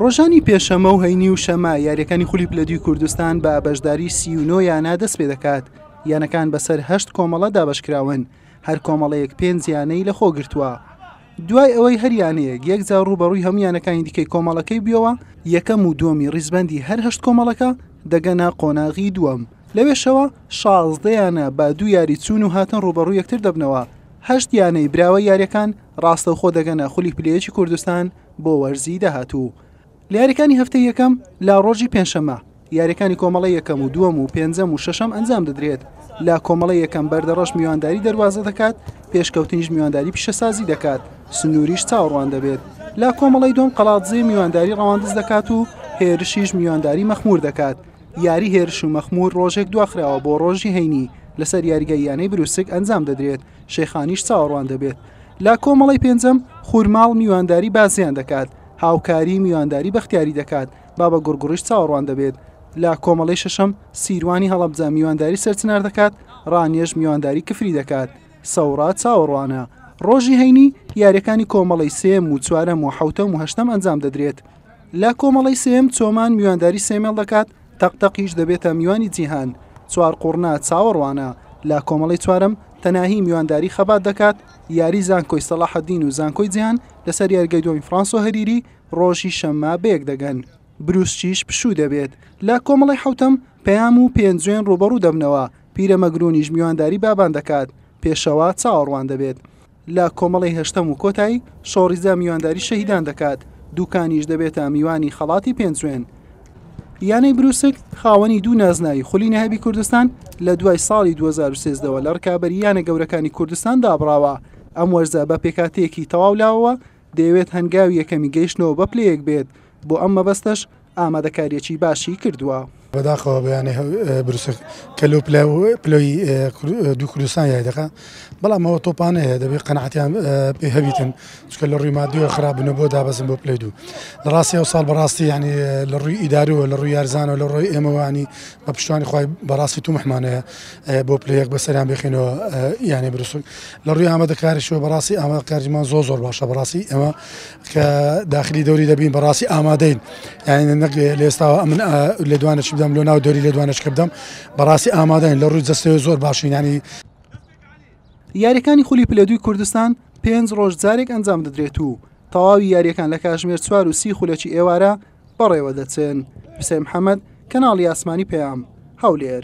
ڕۆژانی پێشەمە و هەینی و شەمە یاریەکانی خولی پلە2 کوردستان بە بەشداری 39 یانە دەست پێ دەکات. یانەکان بەسەر 8 کۆمەڵە دابەشکراون، هەر کۆمەڵەیەک 5 یانەی لە خۆ گرتووە. دوای ئەوەی هەر یانەیەک یەک جار ڕوبەڕووی هەموو یانەکانی دیکەی کۆمەڵەکەی بیەوە، یەکەم و دووەمی ڕیزبەندی هەر 8 کۆمەڵەکە دەگەنە قۆناغی دووەم. لەوێشەوە 16 یانە با دوو یاری چوون و هاتن ڕوبەڕووی یەکتر دەبنەوە. 8 یانەی براوە یاریەکان ڕاستەوخۆ دەگەنە خولی پلەیەکی کوردستان بۆ وەرزی داهاتوو. لە یاریەکانی هەفتەی یەکەم لا ڕۆژی پێنجشەمە یاریەکانی کۆمەڵە یەکەم و دووەم و پێنجەم و شەشەم ئەنجام دەدرێت. لا کۆمەڵە یەکەم بەردەڕەش میوانداری دەروازە دەکات، پێشکەوتنیش میوانداری پیشەسازی دەکات، سنووریش چاوەڕوان دەبێت. لا کۆمەڵەی دوم قەڵاتجێ میوانداری ڕەواندز دەکات و هێرشیش میوانداری مەخمور دەکات. یاری هێرش و مەخمور ڕۆژێک دواخراوە بۆ ڕۆژی هەینی لەسەر یاریگای یانەی بروسک ئەنجام دەدرێت، شێخانیش چاوەڕوان دەبێت. لا کۆمەڵەی پێنجەم خورماڵ میوانداری بازیان دەکات، هاوکاری میوانداری بەختیاری دەکات، بابە گوڕگوڕیش چاوەڕوان دەبێت. لا کۆمەڵەی شەشەم سیروانی هەڵەبجە میوانداری سەرچنار دەکات، ڕانێژ میوانداری کفری دەکات، سەورات چاوەڕوانە. ڕۆژی هەینی یاریەکانی کۆمەڵەی سێم و چوارەم و حەوتەم و هەشتەم ئەنجام دەدرێت. لا کۆمەڵەی سێم چۆمان میوانداری سێمێڵ دەکات، تەقتەقیش دەبێتە میوانی جیهان، چوار قوڕنا چاوەڕوانە. لا کۆمەڵەی چوارەم تەناهی میوانداری خەبات دەکات، یاری زانکۆی سەلاحەدین و زانکۆی جیهان لەسەر یاریگای دووەمی فرانس و هەریری ڕۆژی شەممە بەیەک دەگەن، بروسچیش پشوو دەبێت. لا کۆمەڵی حوتەم پەیام و پێنجوێن ڕوبەڕوو دەبنەوە، پیرەمەگرونیش میوانداری بابان دەکات، پێشەوە چاوەڕوان دەبێت. لا کۆمەڵی هەشتەم و کۆتایی شۆڕیزە میوانداری شەهیدان دەکات، دووکانیش دەبێتە میوانی خەڵاتی پێنجوێن. یانەی بروسک خاوەنی دوو نازناوی خولی نەهەبی کوردستان لە دوای ساڵی 2013ەوە لە ڕکابەری یانە گەورەکانی کوردستان دابڕاوە. ئەم وەرزە بە پێکاتەیەکی تەواو لاوەوە دەیەوێت هەنگاوی یەکەمی گەیشتنەوە بە پلەیەک بێت، بۆ ئەم مەبەستەش ئامادەکاریەکی باشی کردووە. بەداخەوە بەیانەی بروسک کەلو پلۆی دوو کوردستان یای دەکات، بەڵام ئەوە تۆپانەیە دەبێت قەنەعەتیان پێ هەبیتن، چونکە لە ڕووی مادیەوە خراپبوونە بۆ دابەزن بۆ پلەی دوو. لە ڕاستی ئەو ساڵ بەڕاستی یعنی لە ڕووی ئیداریەوە لە ڕووی یارزانەوە لە ڕۆی ئێمەوانی بە پشتوانی خۆی بەڕاستی تو محمانەیە بۆ پلەیەک بەسەریان بخینەوە. یانی بروسک لە ڕووی ئامادەکاریشەوە بەڕاستی ئامادەکاریمان زۆر باشە. بەڕاستی ئێمە کە داخلی دەوری دەبین بەڕاستی ئامادەین، یعنی نەک لە ئێستاوە من لە دوانە چ بدەم لە ناو دەوری لێ دوانەشکە بدەم، بەڕاستی ئامادەین لە ڕووی جەستەوە زۆر باشین. ینی یاریەکانی خولی پلە2 کوردستان 5 ڕۆژ جارێک ئەنجام دەدرێت و تەواوی یاریەکان لە کاتژمێر 4 و 30 خولەکی ئێوارە بەڕێوە دەچێن. حوسێن محەممەد، کەناڵی ئاسمانی پەیام، هەولێر.